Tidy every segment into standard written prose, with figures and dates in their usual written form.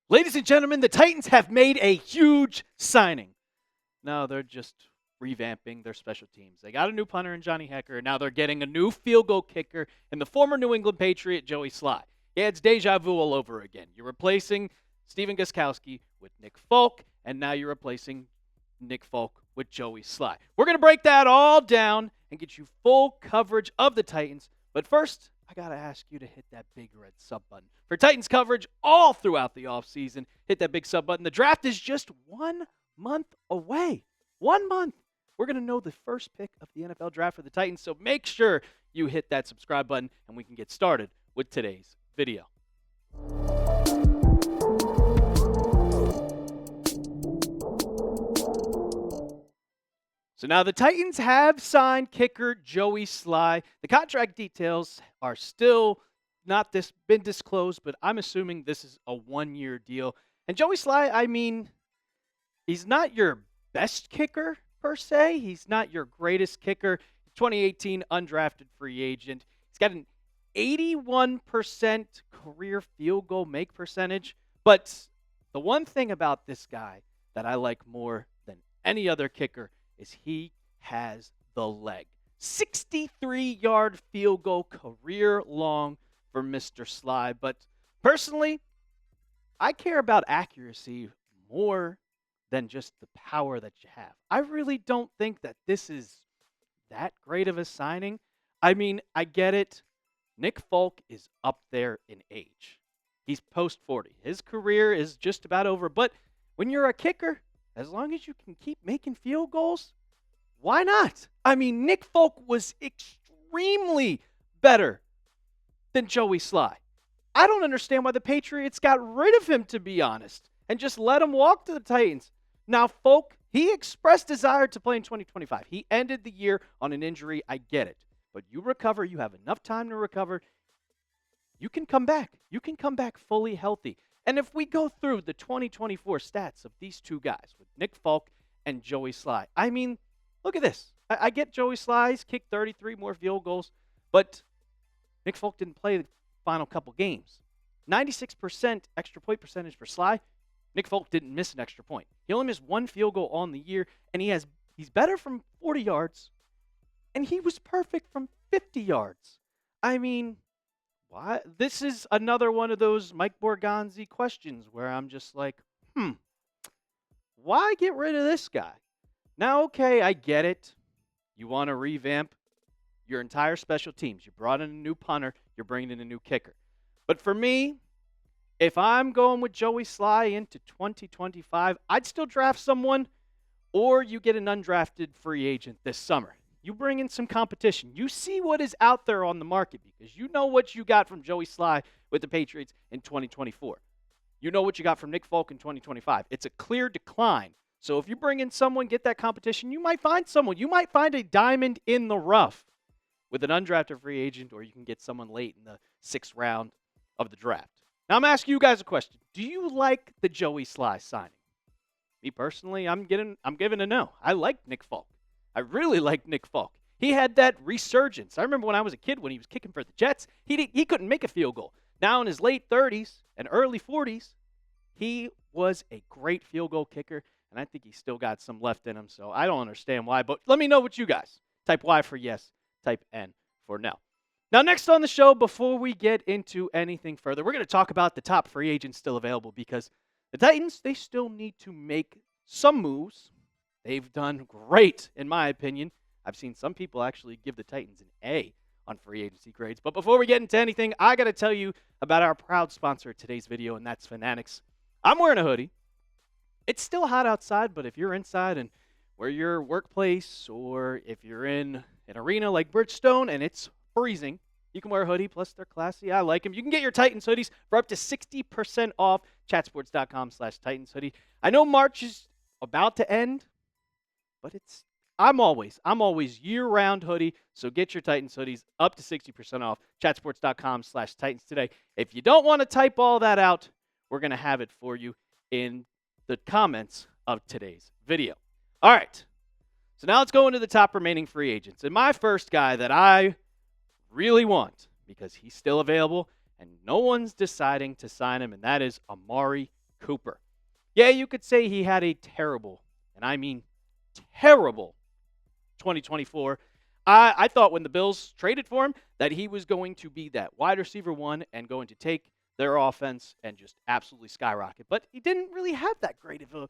Ladies and gentlemen, the Titans have made a huge signing. No, they're just revamping their special teams. They got a new punter in Johnny Hecker. Now they're getting a new field goal kicker in the former New England Patriot, Joey Slye. Yeah, it's deja vu all over again. You're replacing Stephen Gostkowski with Nick Folk, and now you're replacing Nick Folk with Joey Slye. We're going to break that all down and get you full coverage of the Titans. But first, I got to ask you to hit that big red sub button. For Titans coverage all throughout the offseason, hit that big sub button. The draft is just 1 month away. 1 month. We're going to know the first pick of the NFL draft for the Titans, so make sure you hit that subscribe button and we can get started with today's video. So now the Titans have signed kicker Joey Slye. The contract details are still not been disclosed, but I'm assuming this is a 1-year deal. And Joey Slye, I mean, he's not your best kicker per se. He's not your greatest kicker. 2018 undrafted free agent. He's got an 81% career field goal make percentage. But the one thing about this guy that I like more than any other kicker is he has the leg. 63-yard field goal career long for Mr. Slye. But personally, I care about accuracy more than just the power that you have. I really don't think that this is that great of a signing. I mean, I get it. Nick Folk is up there in age. He's post 40. His career is just about over. But when you're a kicker, as long as you can keep making field goals, why not? I mean, Nick Folk was extremely better than Joey Slye. I don't understand why the Patriots got rid of him, to be honest, and just let him walk to the Titans. Now, Folk, he expressed desire to play in 2025. He ended the year on an injury. I get it. But you recover. You have enough time to recover. You can come back. You can come back fully healthy. And if we go through the 2024 stats of these two guys, with Nick Folk and Joey Slye, I mean, look at this. I get Joey Slye's kicked 33 more field goals, but Nick Folk didn't play the final couple games. 96% extra point percentage for Slye. Nick Folk didn't miss an extra point. He only missed one field goal on the year, and he's better from 40 yards, and he was perfect from 50 yards. I mean, why? This is another one of those Mike Borgonzi questions where I'm just like, why get rid of this guy? Now, okay, I get it. You want to revamp your entire special teams. You brought in a new punter. You're bringing in a new kicker. But for me, if I'm going with Joey Slye into 2025, I'd still draft someone, or you get an undrafted free agent this summer. You bring in some competition. You see what is out there on the market, because you know what you got from Joey Slye with the Patriots in 2024. You know what you got from Nick Folk in 2025. It's a clear decline. So if you bring in someone, get that competition, you might find someone. You might find a diamond in the rough with an undrafted free agent, or you can get someone late in the 6th round of the draft. Now, I'm asking you guys a question. Do you like the Joey Slye signing? Me personally, I'm giving a no. I like Nick Folk. I really like Nick Folk. He had that resurgence. I remember when I was a kid when he was kicking for the Jets, he couldn't make a field goal. Now in his late 30s and early 40s, he was a great field goal kicker, and I think he's still got some left in him, so I don't understand why. But let me know what you guys. Type Y for yes, type N for no. Now, next on the show, before we get into anything further, we're going to talk about the top free agents still available, because the Titans, they still need to make some moves. They've done great, in my opinion. I've seen some people actually give the Titans an A on free agency grades. But before we get into anything, I got to tell you about our proud sponsor of today's video, and that's Fanatics. I'm wearing a hoodie. It's still hot outside, but if you're inside and where your workplace, or if you're in an arena like Bridgestone and it's freezing, you can wear a hoodie, plus they're classy. I like them. You can get your Titans hoodies for up to 60% off, chatsports.com/Titans hoodie. I know March is about to end, but I'm always year-round hoodie, so get your Titans hoodies up to 60% off, chatsports.com/Titans today. If you don't want to type all that out, we're going to have it for you in the comments of today's video. All right, so now let's go into the top remaining free agents. And my first guy that I really want, because he's still available and no one's deciding to sign him, and that is Amari Cooper. Yeah, you could say he had a terrible, and I mean terrible, 2024. I thought when the Bills traded for him that he was going to be that wide receiver one and going to take their offense and just absolutely skyrocket. But he didn't really have that great of a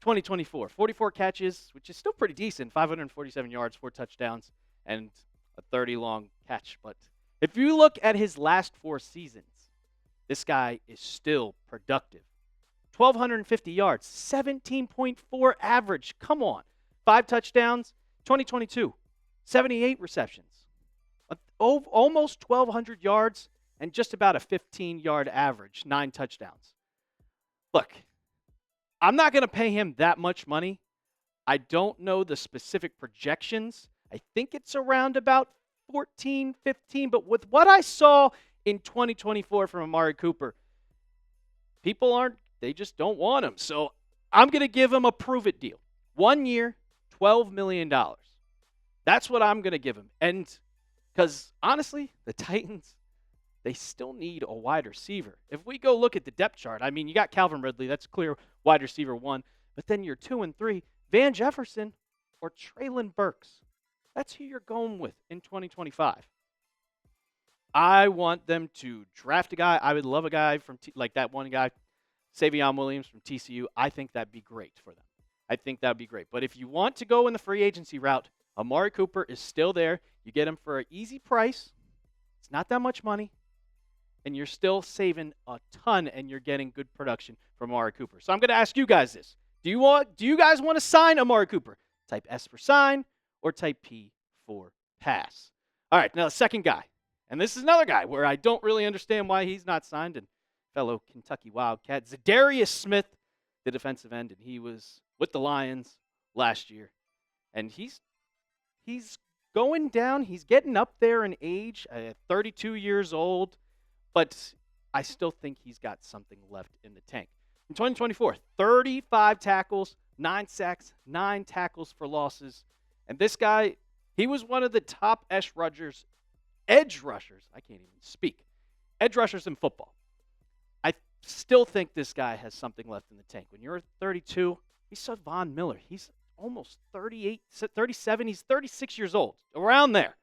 2024. 44 catches, which is still pretty decent, 547 yards, 4 touchdowns, and a 30-long catch. But if you look at his last 4 seasons, this guy is still productive. 1,250 yards, 17.4 average. Come on. 5 touchdowns, 2022, 78 receptions. Almost 1,200 yards and just about a 15-yard average, 9 touchdowns. Look, I'm not going to pay him that much money. I don't know the specific projections. I think it's around about 14, 15. But with what I saw in 2024 from Amari Cooper, they just don't want him. So I'm going to give him a prove-it deal. 1 year, $12 million. That's what I'm going to give him. And because, honestly, the Titans, they still need a wide receiver. If we go look at the depth chart, I mean, you got Calvin Ridley. That's clear wide receiver 1. But then your 2 and 3, Van Jefferson or Treylon Burks. That's who you're going with in 2025. I want them to draft a guy. I would love a guy from like that one guy, Savion Williams from TCU. I think that'd be great for them. I think that'd be great. But if you want to go in the free agency route, Amari Cooper is still there. You get him for an easy price. It's not that much money. And you're still saving a ton, and you're getting good production from Amari Cooper. So I'm going to ask you guys this. Do you guys want to sign Amari Cooper? Type S for sign or type P for pass. All right, now the second guy. And this is another guy where I don't really understand why he's not signed. And fellow Kentucky Wildcat, Za'Darius Smith, the defensive end, and he was with the Lions last year. And he's going down. He's getting up there in age, 32 years old. But I still think he's got something left in the tank. In 2024, 35 tackles, 9 sacks, 9 tackles for losses. And this guy, he was one of the top edge rushers. I can't even speak. Edge rushers in football. I still think this guy has something left in the tank. When you're 32, he saw Von Miller. He's almost 38, 37. He's 36 years old, around there.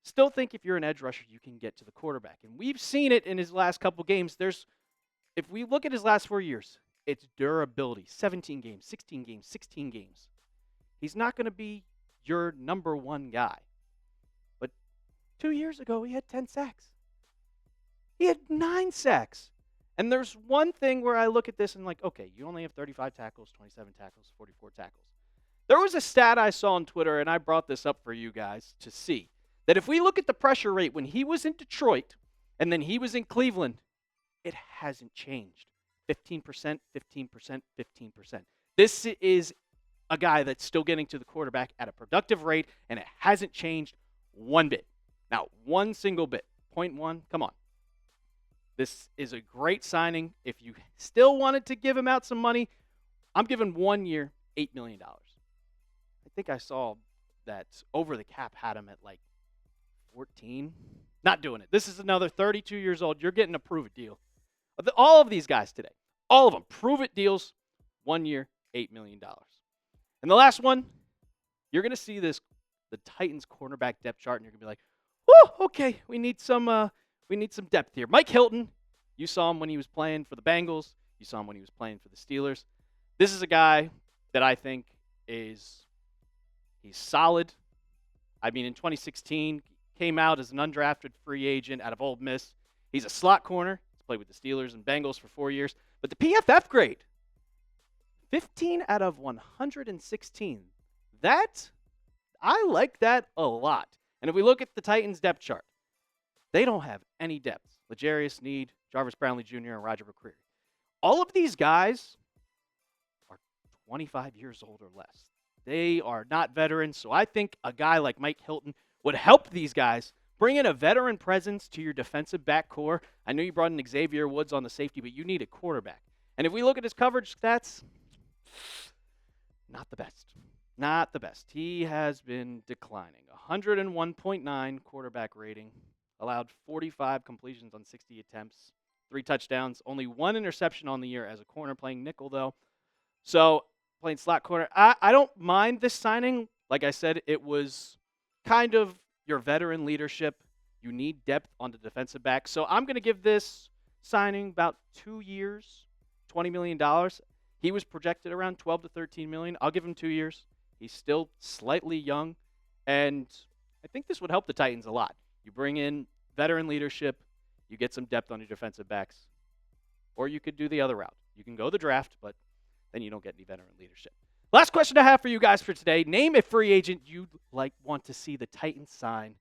Still think if you're an edge rusher, you can get to the quarterback. And we've seen it in his last couple games. If we look at his last 4 years, it's durability. 17 games, 16 games, 16 games. He's not going to be your number one guy. But 2 years ago, he had 10 sacks. He had 9 sacks. And there's one thing where I look at this and like, okay, you only have 35 tackles, 27 tackles, 44 tackles. There was a stat I saw on Twitter, and I brought this up for you guys to see. That if we look at the pressure rate when he was in Detroit and then he was in Cleveland, it hasn't changed. 15%, 15%, 15%. This is a guy that's still getting to the quarterback at a productive rate, and it hasn't changed one bit. Now, one single bit. 0.1, come on. This is a great signing. If you still wanted to give him out some money, I'm giving 1 year, $8 million. I think I saw that Over the Cap had him at like 14. Not doing it. This is another 32 years old. You're getting a prove-it deal. All of these guys today, all of them, prove-it deals, 1 year, $8 million. And the last one, you're going to see the Titans cornerback depth chart, and you're going to be like, whoa, okay, we need some depth here. Mike Hilton, you saw him when he was playing for the Bengals. You saw him when he was playing for the Steelers. This is a guy that I think he's solid. I mean, in 2016, came out as an undrafted free agent out of Ole Miss. He's a slot corner. He's played with the Steelers and Bengals for 4 years. But the PFF grade, 15 out of 116. I like that a lot. And if we look at the Titans depth chart, they don't have any depth. L'Jarius Sneed, Jarvis Brownlee Jr., and Roger McCreary. All of these guys are 25 years old or less. They are not veterans, so I think a guy like Mike Hilton would help these guys bring in a veteran presence to your defensive back core. I know you brought in Xavier Woods on the safety, but you need a quarterback. And if we look at his coverage stats, not the best. Not the best. He has been declining. 101.9 quarterback rating, allowed 45 completions on 60 attempts, 3 touchdowns, only 1 interception on the year as a corner, playing nickel, though. So, playing slot corner. I don't mind this signing. Like I said, it was kind of your veteran leadership. You need depth on the defensive back. So, I'm going to give this signing about 2 years, $20 million. He was projected around 12 to 13 million. I'll give him 2 years. He's still slightly young, and I think this would help the Titans a lot. You bring in veteran leadership, you get some depth on your defensive backs, or you could do the other route. You can go the draft, but then you don't get any veteran leadership. Last question I have for you guys for today. Name a free agent you'd want to see the Titans sign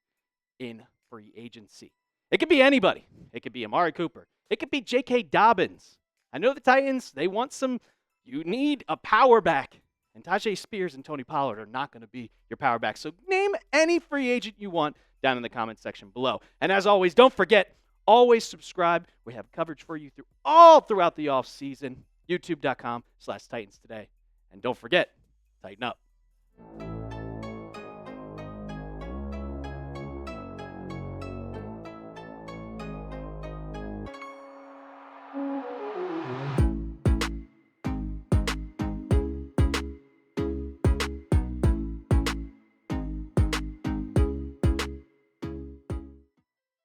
in free agency. It could be anybody. It could be Amari Cooper. It could be J.K. Dobbins. I know the Titans, they want some. You need a power back. And Tajay Spears and Tony Pollard are not going to be your power back. So name any free agent you want down in the comment section below. And as always, don't forget, always subscribe. We have coverage for you throughout the offseason. YouTube.com/Titans Today. And don't forget, tighten up.